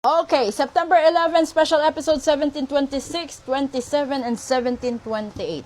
Okay, September 11, special episode 1726, 27, and 1728.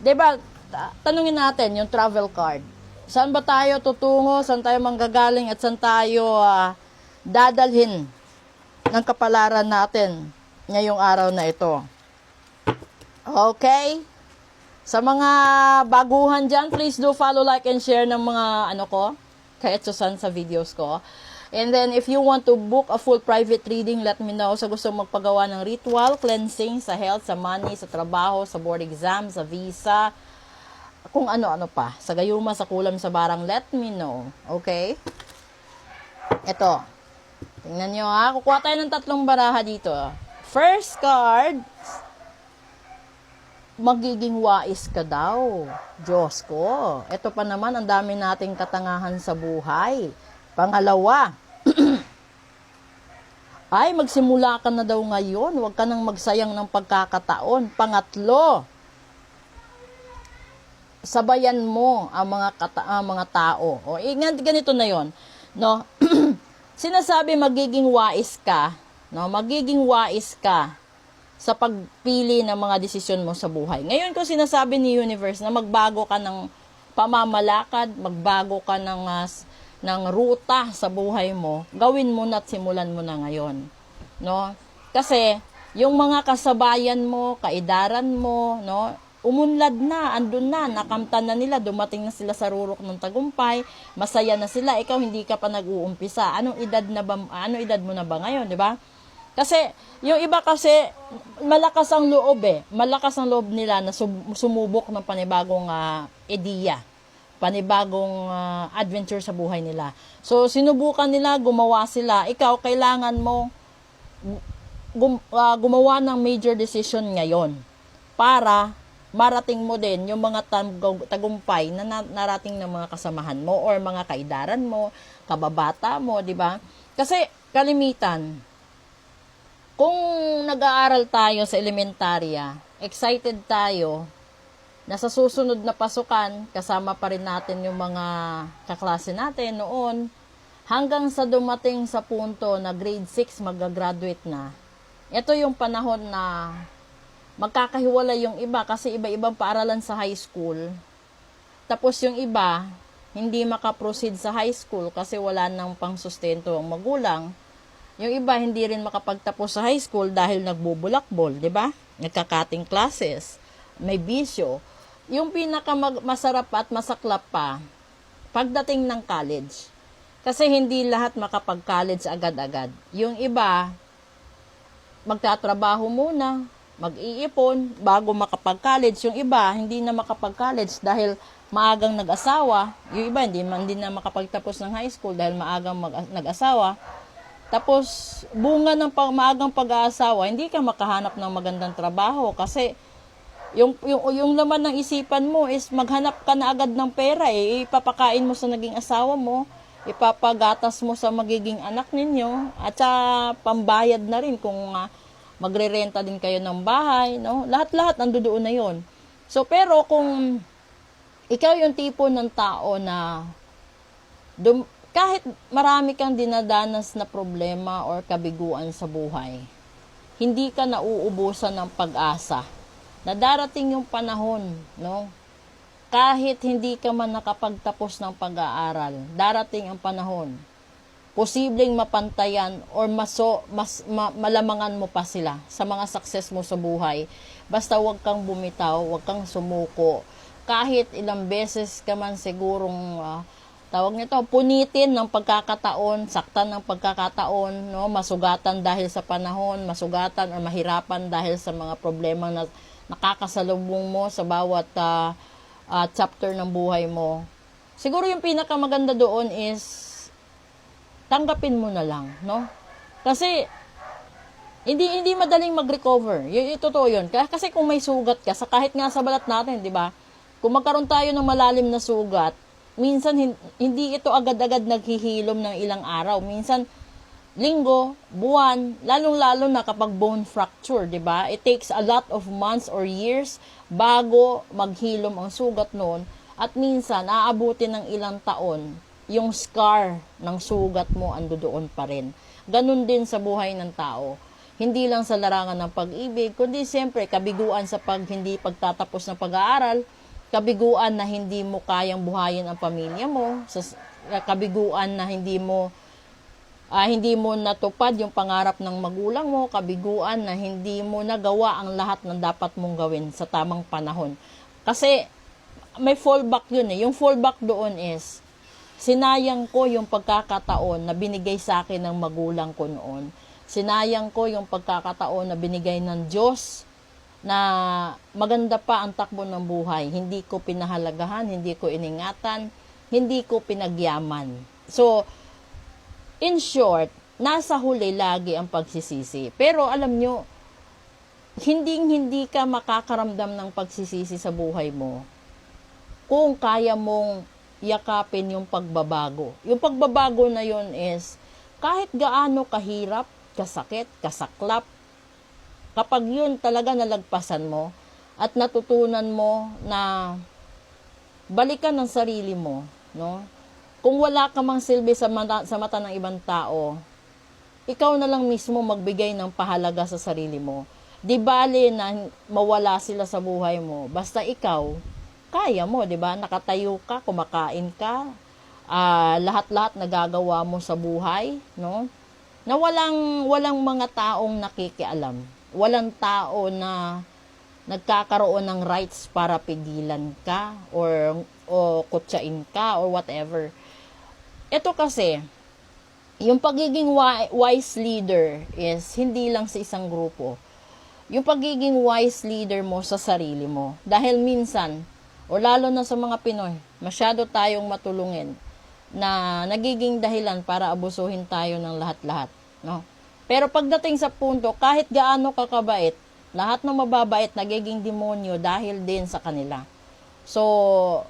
Diba, tanungin natin yung travel card. Saan ba tayo tutungo, saan tayo manggagaling, at saan tayo dadalhin ng kapalaran natin ngayong araw na ito. Okay? Sa mga baguhan dyan, please do follow, like, and share ng mga kahit Susan sa videos ko. And then, if you want to book a full private reading, let me know. Sa gusto magpagawa ng ritual, cleansing, sa health, sa money, sa trabaho, sa board exam, sa visa, kung ano-ano pa. Sa gayuma, sa kulam, sa barang, let me know. Okay? Ito. Tingnan nyo ha. Kukuha tayo ng 3 baraha dito. First card, magiging wais ka daw. Diyos ko. Ito pa naman, ang dami nating katangahan sa buhay. Pangalawa, ay magsimula ka na daw ngayon, huwag ka nang magsayang ng pagkakataon. Pangatlo, sabayan mo ang mga tao. O ganito na 'yon, no? Sinasabi magiging wais ka, no? Magiging wais ka sa pagpili ng mga desisyon mo sa buhay. Ngayon ko sinasabi ni Universe na magbago ka ng pamamalakad, magbago ka ng ruta sa buhay mo, gawin mo na at simulan mo na ngayon. No? Kasi, yung mga kasabayan mo, kaidaran mo, no? Umunlad na, andun na, nakamtan na nila, dumating na sila sa rurok ng tagumpay, masaya na sila, ikaw hindi ka pa nag-uumpisa. Anong edad mo na ba ngayon, di ba? Kasi, yung iba kasi, malakas ang loob Malakas ang loob nila na sumubok ng panibagong ideya, panibagong adventure sa buhay nila. So, sinubukan nila, gumawa sila. Ikaw, kailangan mo gumawa ng major decision ngayon para marating mo din yung mga tagumpay na narating ng mga kasamahan mo or mga kaidaran mo, kababata mo, di ba? Kasi, kalimitan, kung nag-aaral tayo sa elementarya, excited tayo, nasa susunod na pasukan, kasama pa rin natin yung mga kaklase natin noon, hanggang sa dumating sa punto na grade 6 mag-graduate na. Ito yung panahon na magkakahiwalay yung iba kasi iba-ibang paaralan sa high school. Tapos yung iba, hindi makaproceed sa high school kasi wala nang pangsustento ang magulang. Yung iba, hindi rin makapagtapos sa high school dahil nagbubulakbol, di ba? Nagka-cutting classes, may bisyo. Yung pinakamasarap at masaklap pa, pagdating ng college. Kasi hindi lahat makapag-college agad-agad. Yung iba, magtatrabaho muna, mag-iipon, bago makapag-college. Yung iba, hindi na makapag-college dahil maagang nag-asawa. Yung iba, hindi na makapagtapos ng high school dahil maagang nag-asawa. Tapos, bunga ng maagang pag-aasawa, hindi ka makahanap ng magandang trabaho kasi yung laman ng isipan mo is maghanap ka na agad ng pera ipapakain mo sa naging asawa mo, ipapagatas mo sa magiging anak ninyo, at sa pambayad na rin kung magrerenta din kayo ng bahay, no? Lahat-lahat nandoon na yon. So, pero kung ikaw yung tipo ng tao na kahit marami kang dinadanas na problema or kabiguan sa buhay, hindi ka nauubusan ng pag-asa na darating yung panahon, no? Kahit hindi ka man nakapagtapos ng pag-aaral, darating ang panahon, posibleng mapantayan or malamangan mo pa sila sa mga success mo sa buhay. Basta wag kang bumitaw, wag kang sumuko. Kahit ilang beses ka man sigurong punitin ng pagkakataon, saktan ng pagkakataon, no? Masugatan dahil sa panahon, masugatan or mahirapan dahil sa mga problema na nakakasalubong mo sa bawat chapter ng buhay mo. Siguro yung pinakamaganda doon is tanggapin mo na lang, no? Kasi hindi madaling mag-recover. Totoo 'yun. Kasi kung may sugat ka, kahit nga sa balat natin, 'di ba? Kung magkaroon tayo ng malalim na sugat, minsan hindi ito agad-agad naghihilom ng ilang araw. Minsan linggo, buwan, lalong-lalo na kapag bone fracture, di ba? It takes a lot of months or years bago maghilom ang sugat noon, at minsan aabutin ng ilang taon yung scar ng sugat mo ando doon pa rin. ganun din sa buhay ng tao. Hindi lang sa larangan ng pag-ibig, kundi siyempre kabiguan sa hindi pagtatapos ng pag-aaral, kabiguan na hindi mo kayang buhayin ang pamilya mo, kabiguan na hindi mo natupad yung pangarap ng magulang mo, kabiguan na hindi mo nagawa ang lahat ng dapat mong gawin sa tamang panahon. Kasi may fallback yun eh. Yung fallback doon is, sinayang ko yung pagkakataon na binigay sa akin ng magulang ko noon. Sinayang ko yung pagkakataon na binigay ng Diyos na maganda pa ang takbo ng buhay. Hindi ko pinahalagahan, hindi ko iningatan, hindi ko pinagyaman. So, in short, nasa huli lagi ang pagsisisi. Pero alam nyo, hindi ka makakaramdam ng pagsisisi sa buhay mo kung kaya mong yakapin yung pagbabago. Yung pagbabago na yun is, kahit gaano kahirap, kasakit, kasaklap, kapag yun talaga nalagpasan mo at natutunan mo na balikan ng sarili mo, no? Kung wala ka mang silbi sa mata ng ibang tao, ikaw na lang mismo magbigay ng pahalaga sa sarili mo. Di bali na mawala sila sa buhay mo, basta ikaw, kaya mo, di ba? Nakatayo ka, kumakain ka, lahat-lahat nagagawa mo sa buhay, no? Na walang mga taong nakikialam. Walang tao na nagkakaroon ng rights para pigilan ka o kutsain ka or whatever. Ito kasi, yung pagiging wise leader is hindi lang sa isang grupo. Yung pagiging wise leader mo sa sarili mo. Dahil minsan, o lalo na sa mga Pinoy, masyado tayong matulungin na nagiging dahilan para abusuhin tayo ng lahat-lahat. No? Pero pagdating sa punto, kahit gaano kakabait, lahat ng mababait nagiging demonyo dahil din sa kanila. So,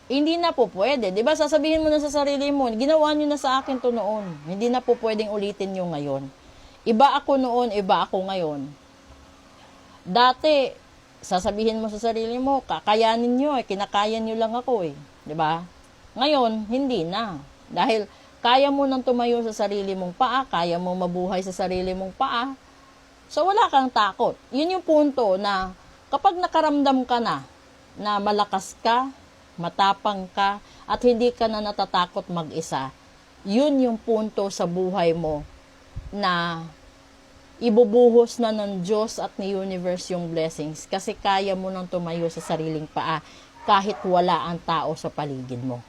hindi na po pwede. Diba, sasabihin mo na sa sarili mo, ginawa nyo na sa akin to noon. Hindi na po pwedeng ulitin nyo ngayon. Iba ako noon, iba ako ngayon. Dati, sasabihin mo sa sarili mo, kakayanin nyo kinakaya nyo lang ako Diba? Ngayon, hindi na. Dahil, kaya mo nang tumayo sa sarili mong paa, kaya mo mabuhay sa sarili mong paa, so wala kang takot. Yun yung punto na, kapag nakaramdam ka na malakas ka, matapang ka, at hindi ka na natatakot mag-isa, yun yung punto sa buhay mo na ibubuhos na ng Diyos at ni universe yung blessings kasi kaya mo nang tumayo sa sariling paa kahit wala ang tao sa paligid mo.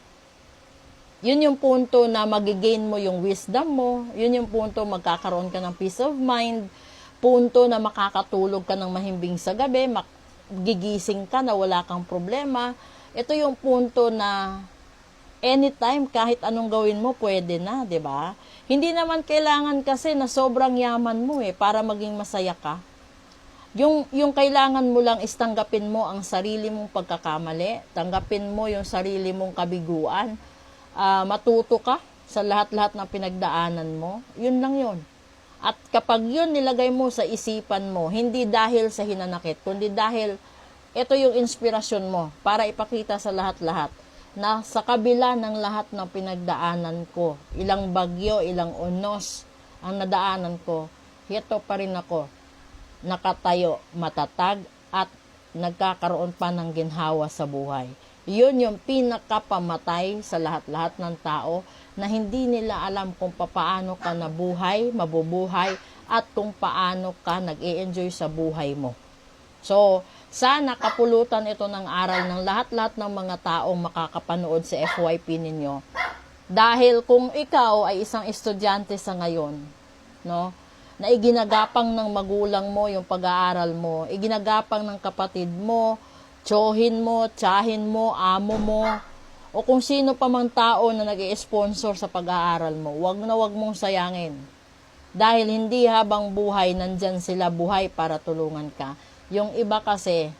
Yun yung punto na magigain mo yung wisdom mo, yun yung punto magkakaroon ka ng peace of mind, punto na makakatulog ka ng mahimbing sa gabi, gigising ka na wala kang problema. Ito yung punto na anytime, kahit anong gawin mo, pwede na, di ba? Hindi naman kailangan kasi na sobrang yaman mo para maging masaya ka. Yung kailangan mo lang is tanggapin mo ang sarili mong pagkakamali, tanggapin mo yung sarili mong kabiguan, matuto ka sa lahat-lahat ng pinagdaanan mo, yun lang yun. At kapag yun nilagay mo sa isipan mo, hindi dahil sa hinanakit, kundi dahil ito yung inspirasyon mo para ipakita sa lahat-lahat na sa kabila ng lahat ng pinagdaanan ko, ilang bagyo, ilang unos ang nadaanan ko, ito pa rin ako, nakatayo, matatag, at nagkakaroon pa ng ginhawa sa buhay. Yun yung pinakapamatay sa lahat-lahat ng tao na hindi nila alam kung paano ka nabuhay, mabubuhay, at kung paano ka nag-i-enjoy sa buhay mo. So, sana kapulutan ito ng aral ng lahat-lahat ng mga taong makakapanood sa FYP ninyo. Dahil kung ikaw ay isang estudyante sa ngayon, no, na iginagapang ng magulang mo yung pag-aaral mo, iginagapang ng kapatid mo, tsohin mo, tsahin mo, amo mo, o kung sino pa mang tao na nag-i-sponsor sa pag-aaral mo, wag mong sayangin. Dahil hindi habang buhay, nandyan sila buhay para tulungan ka. Yung iba kasi,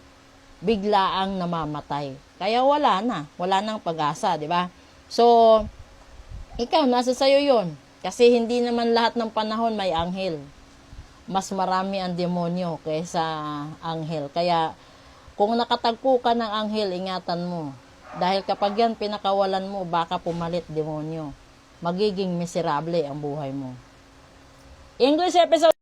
biglaang namamatay. Kaya wala nang pag-asa, di ba? So, ikaw, nasa sayo yun. Kasi hindi naman lahat ng panahon may anghel. Mas marami ang demonyo kaysa anghel. Kaya, kung nakatagpo ka ng anghel, ingatan mo. Dahil kapag yan pinakawalan mo, baka pumalit demonyo. Magiging miserable ang buhay mo. English episode